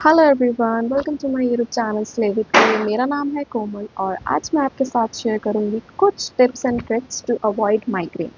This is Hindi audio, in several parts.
Hello everyone, welcome to my YouTube channel slay with me. मेरा नाम है कोमल और आज मैं आपके साथ शेयर करूंगी कुछ tips and tricks to avoid migraine.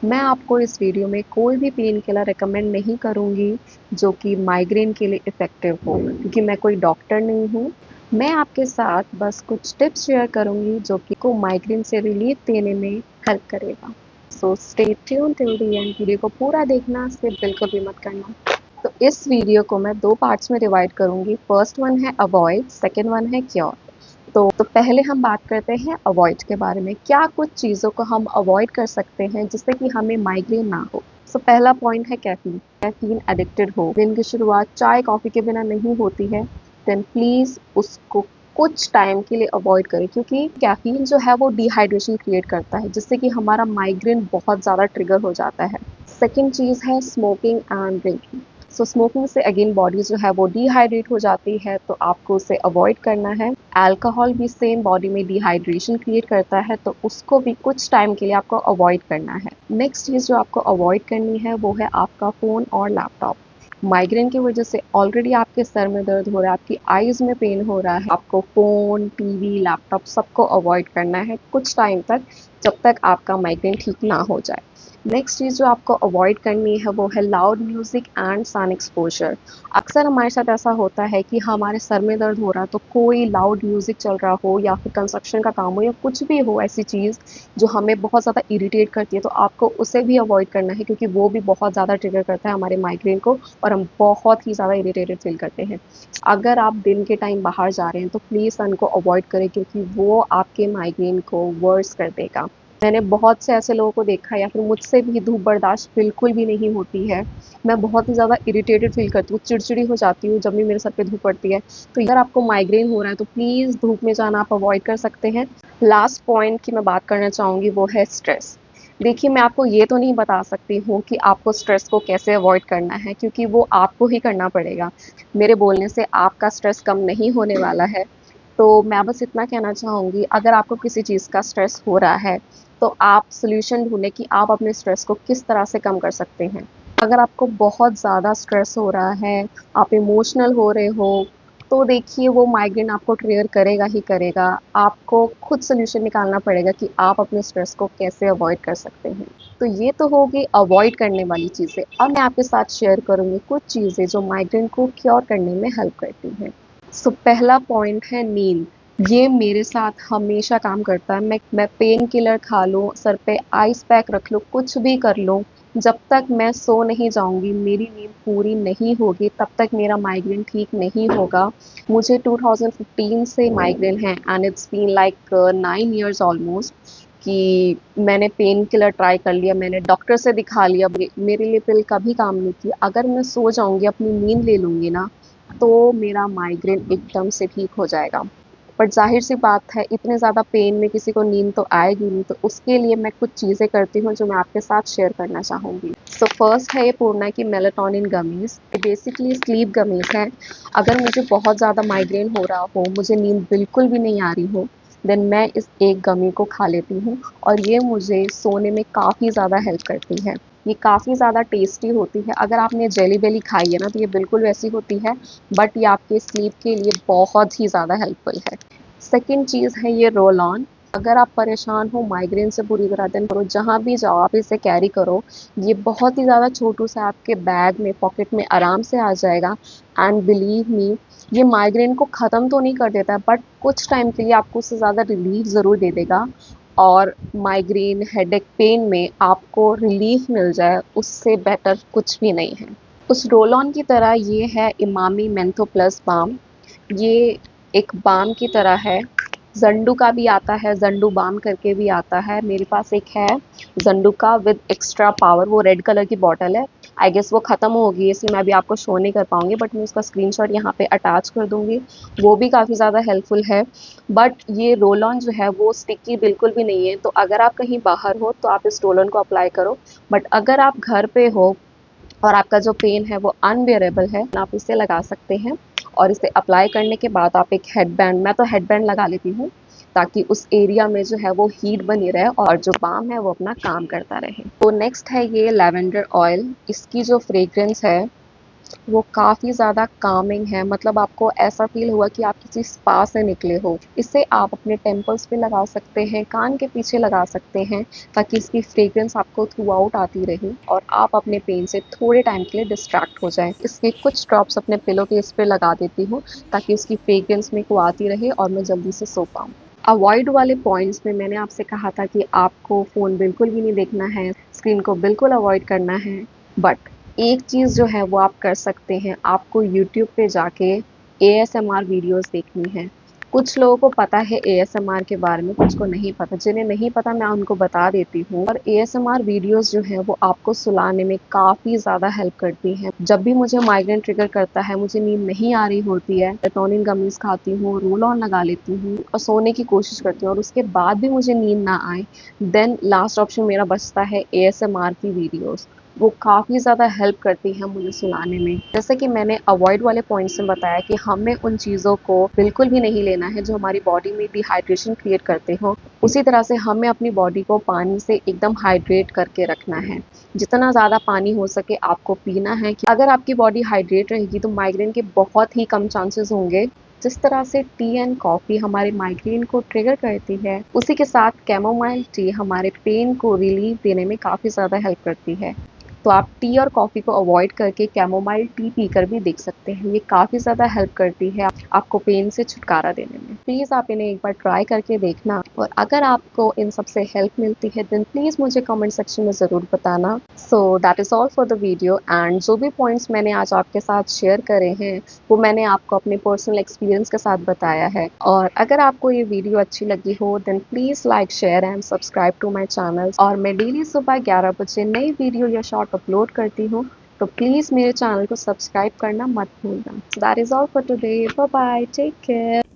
मैं आपको इस वीडियो में कोई भी पेन किलर रेकमेंड नहीं करूंगी जो कि माइग्रेन के लिए इफ़ेक्टिव हो, क्योंकि मैं कोई डॉक्टर नहीं हूँ। मैं आपके साथ बस कुछ टिप्स शेयर करूंगी जो कि को माइग्रेन से रिलीफ देने में हेल्प करेगा। So stay tune till the end. Video को पूरा देखना, स्किप बिल्कुल भी मत करना। तो इस वीडियो को मैं दो पार्ट्स में डिवाइड करूंगी। फर्स्ट वन है अवॉइड, सेकंड वन है क्योर। तो पहले हम बात करते हैं अवॉइड के बारे में। क्या कुछ चीज़ों को हम अवॉइड कर सकते हैं जिससे कि हमें माइग्रेन ना हो। पहला पॉइंट है कैफीन। कैफीन एडिक्टेड हो, दिन की शुरुआत चाय कॉफ़ी के बिना नहीं होती है, देन प्लीज़ उसको कुछ टाइम के लिए अवॉइड करें, क्योंकि कैफीन जो है वो डिहाइड्रेशन क्रिएट करता है जिससे कि हमारा माइग्रेन बहुत ज़्यादा ट्रिगर हो जाता है। सेकेंड चीज़ है स्मोकिंग एंड ड्रिंकिंग। स्मोकिंग से अगेन बॉडी जो है वो डिहाइड्रेट हो जाती है, तो आपको उसे अवॉइड करना है। अल्कोहल भी सेम बॉडी में डिहाइड्रेशन क्रिएट करता है, तो उसको भी कुछ टाइम के लिए आपको अवॉइड करना है। नेक्स्ट चीज़ जो आपको अवॉइड करनी है वो है आपका फ़ोन और लैपटॉप। माइग्रेन की वजह से ऑलरेडी आपके सर में दर्द हो रहा है, आपकी आईज में पेन हो रहा है, आपको फ़ोन, टीवी, लैपटॉप सबको अवॉइड करना है कुछ टाइम तक, जब तक आपका माइग्रेन ठीक ना हो जाए। नेक्स्ट चीज़ जो आपको अवॉइड करनी है वो है loud music and sun exposure. अक्सर हमारे साथ ऐसा होता है कि हमारे सर में दर्द हो रहा है तो कोई लाउड म्यूज़िक चल रहा हो या फिर कंस्ट्रक्शन का काम हो या कुछ भी हो, ऐसी चीज़ जो हमें बहुत ज़्यादा इरिटेट करती है, तो आपको उसे भी अवॉइड करना है, क्योंकि वो भी बहुत ज़्यादा ट्रिगर करता है हमारे माइग्रेन को और हम बहुत ही ज़्यादा इरिटेटेड फील करते हैं। अगर आप दिन के टाइम बाहर जा रहे हैं तो प्लीज़ सन को अवॉइड करें, क्योंकि वो आपके माइग्रेन को वर्स कर देगा। मैंने बहुत से ऐसे लोगों को देखा है, या फिर मुझसे भी धूप बर्दाश्त बिल्कुल भी नहीं होती है। मैं बहुत ही ज़्यादा इरिटेटेड फ़ील करती हूँ, चिड़चिड़ी हो जाती हूँ जब भी मेरे सर पे धूप पड़ती है। तो अगर आपको माइग्रेन हो रहा है तो प्लीज़ धूप में जाना आप अवॉइड कर सकते हैं। लास्ट पॉइंट की मैं बात करना चाहूँगी वो है स्ट्रेस। देखिए, मैं आपको ये तो नहीं बता सकती हूँ कि आपको स्ट्रेस को कैसे अवॉइड करना है, क्योंकि वो आपको ही करना पड़ेगा। मेरे बोलने से आपका स्ट्रेस कम नहीं होने वाला है। तो मैं बस इतना कहना चाहूँगी, अगर आपको किसी चीज़ का स्ट्रेस हो रहा है तो आप सॉल्यूशन ढूँढें कि आप अपने स्ट्रेस को किस तरह से कम कर सकते हैं। अगर आपको बहुत ज़्यादा स्ट्रेस हो रहा है, आप इमोशनल हो रहे हो, तो देखिए वो माइग्रेन आपको ट्रिगर करेगा ही करेगा। आपको खुद सॉल्यूशन निकालना पड़ेगा कि आप अपने स्ट्रेस को कैसे अवॉइड कर सकते हैं। तो ये तो होगी अवॉइड करने वाली चीज़ें। अब मैं आपके साथ शेयर करूँगी कुछ चीज़ें जो माइग्रेन को क्योर करने में हेल्प करती हैं। पहला पॉइंट है नींद। ये मेरे साथ हमेशा काम करता है। मैं पेन किलर खा लूँ, सर पे आइस पैक रख लूँ, कुछ भी कर लूँ, जब तक मैं सो नहीं जाऊँगी, मेरी नींद पूरी नहीं होगी, तब तक मेरा माइग्रेन ठीक नहीं होगा। मुझे 2015 से माइग्रेन है and it's been like 9 years almost, कि मैंने पेन किलर ट्राई कर लिया, मैंने डॉक्टर से दिखा लिया, मेरे लिए पिल कभी काम नहीं की। अगर मैं सो जाऊँगी, अपनी नींद ले लूँगी ना, तो मेरा माइग्रेन एकदम से ठीक हो जाएगा। बट ज़ाहिर-सी बात है, इतने ज़्यादा पेन में किसी को नींद तो आएगी नहीं, तो उसके लिए मैं कुछ चीज़ें करती हूँ जो मैं आपके साथ शेयर करना चाहूँगी। फर्स्ट है ये पूर्णा की मेलाटोनिन गमीज़। ये बेसिकली स्लीप गमीज़ है। अगर मुझे बहुत ज़्यादा माइग्रेन हो रहा हो, मुझे नींद बिल्कुल भी नहीं आ रही हो, देन मैं इस एक गमी को खा लेती हूँ और ये मुझे सोने में काफ़ी ज़्यादा हेल्प करती है। ये काफ़ी ज़्यादा टेस्टी होती है। अगर आपने जेली बेली खाई है ना, तो ये बिल्कुल वैसी होती है, बट ये आपके स्लीप के लिए बहुत ही ज़्यादा हेल्पफुल है। सेकंड चीज़ है ये रोल ऑन। अगर आप परेशान हो माइग्रेन से पूरी तरह, देन करो, जहाँ भी जाओ आप इसे कैरी करो। ये बहुत ही ज़्यादा छोटू सा आपके बैग में, पॉकेट में आराम से आ जाएगा एंड बिलीव मी, ये माइग्रेन को ख़त्म तो नहीं कर देता है, बट कुछ टाइम के लिए आपको उससे ज़्यादा रिलीफ ज़रूर दे देगा। और माइग्रेन, हेडेक, पेन में आपको रिलीफ मिल जाए, उससे बेटर कुछ भी नहीं है। उस रोल ऑन की तरह ये है इमामी मेंथो प्लस बाम। ये एक बाम की तरह है। ज़ंडू का भी आता है, ज़ंडू बाम करके भी आता है। मेरे पास एक है ज़ंडू का विद एक्स्ट्रा पावर, वो रेड कलर की बॉटल है। आई गेस वो ख़त्म हो गई है, इसलिए मैं अभी आपको शो नहीं कर पाऊँगी, बट मैं उसका स्क्रीनशॉट यहाँ पे अटैच कर दूँगी। वो भी काफ़ी ज़्यादा हेल्पफुल है। बट ये रोल ऑन जो है वो स्टिकी बिल्कुल भी नहीं है, तो अगर आप कहीं बाहर हो तो आप इस रोल ऑन को अप्लाई करो। बट अगर आप घर पे हो और आपका जो पेन है वो अनबियरेबल है, आप इसे लगा सकते हैं। और इसे अप्लाई करने के बाद आप एक हेडबैंड, मैं तो हेडबैंड लगा लेती हूँ, ताकि उस एरिया में जो है वो हीट बनी रहे और जो बाम है वो अपना काम करता रहे। तो नेक्स्ट है ये लैवेंडर ऑयल। इसकी जो फ्रेग्रेंस है वो काफ़ी ज़्यादा कामिंग है, मतलब आपको ऐसा फ़ील होगा कि आप किसी स्पा से निकले हो। इसे आप अपने टेम्पल्स पे लगा सकते हैं, कान के पीछे लगा सकते हैं, ताकि इसकी फ्रेग्रेंस आपको थ्रू आउट आती रहे और आप अपने पेन से थोड़े टाइम के लिए डिस्ट्रैक्ट हो जाएँ। इसके कुछ ड्रॉप्स अपने पिलो केस पे लगा देती हूँ, ताकि उसकी फ्रेग्रेंस मेरे को आती रहे और मैं जल्दी से सो पाऊँ। अवॉइड वाले पॉइंट्स में मैंने आपसे कहा था कि आपको फ़ोन बिल्कुल भी नहीं देखना है, स्क्रीन को बिल्कुल अवॉइड करना है। बट एक चीज़ जो है वो आप कर सकते हैं, आपको यूट्यूब पे जाके एएसएमआर वीडियोज़ देखनी है। कुछ लोगों को पता है एएसएमआर के बारे में, कुछ को नहीं पता। जिन्हें नहीं पता मैं उनको बता देती हूँ। और एएसएमआर वीडियोज़ जो हैं वो आपको सुलाने में काफ़ी ज़्यादा हेल्प करती हैं। जब भी मुझे माइग्रेन ट्रिगर करता है, मुझे नींद नहीं आ रही होती है, मेलाटोनिन गमीज़ खाती हूँ, रोल ऑन लगा लेती हूँ और सोने की कोशिश करती हूँ और उसके बाद भी मुझे नींद ना आए, देन लास्ट ऑप्शन मेरा बचता है एएसएमआर की वीडियोज़। वो काफ़ी ज़्यादा हेल्प करती हैं मुझे सुलाने में। जैसे कि मैंने अवॉइड वाले पॉइंट्स में बताया कि हमें उन चीज़ों को बिल्कुल भी नहीं लेना है जो हमारी बॉडी में डिहाइड्रेशन क्रिएट करते हों। उसी तरह से हमें अपनी बॉडी को पानी से एकदम हाइड्रेट करके रखना है। जितना ज़्यादा पानी हो सके आपको पीना है। कि अगर आपकी बॉडी हाइड्रेट रहेगी तो माइग्रेन के बहुत ही कम चांसेस होंगे। जिस तरह से टी एंड कॉफ़ी हमारे माइग्रेन को ट्रिगर करती है, उसी के साथ कैमोमाइल टी हमारे पेन को रिलीफ देने में काफ़ी ज़्यादा हेल्प करती है। तो आप टी और कॉफ़ी को अवॉइड करके कैमोमाइल टी पीकर भी देख सकते हैं। ये काफ़ी ज़्यादा हेल्प करती है आपको पेन से छुटकारा देने में। प्लीज़ आप इन्हें एक बार ट्राई करके देखना और अगर आपको इन सब से हेल्प मिलती है देन प्लीज़ मुझे कमेंट सेक्शन में ज़रूर बताना। So that is all for the video and जो भी पॉइंट्स मैंने आज आपके साथ शेयर करे हैं वो मैंने आपको अपने पर्सनल एक्सपीरियंस के साथ बताया है। और अगर आपको ये वीडियो अच्छी लगी हो then please like share and subscribe to my channel. और मैं डेली सुबह 11 बजे नई वीडियो या शॉर्ट अपलोड करती हूँ, तो प्लीज़ मेरे चैनल को सब्सक्राइब करना मत भूलना। That is all for today. Bye bye, take care.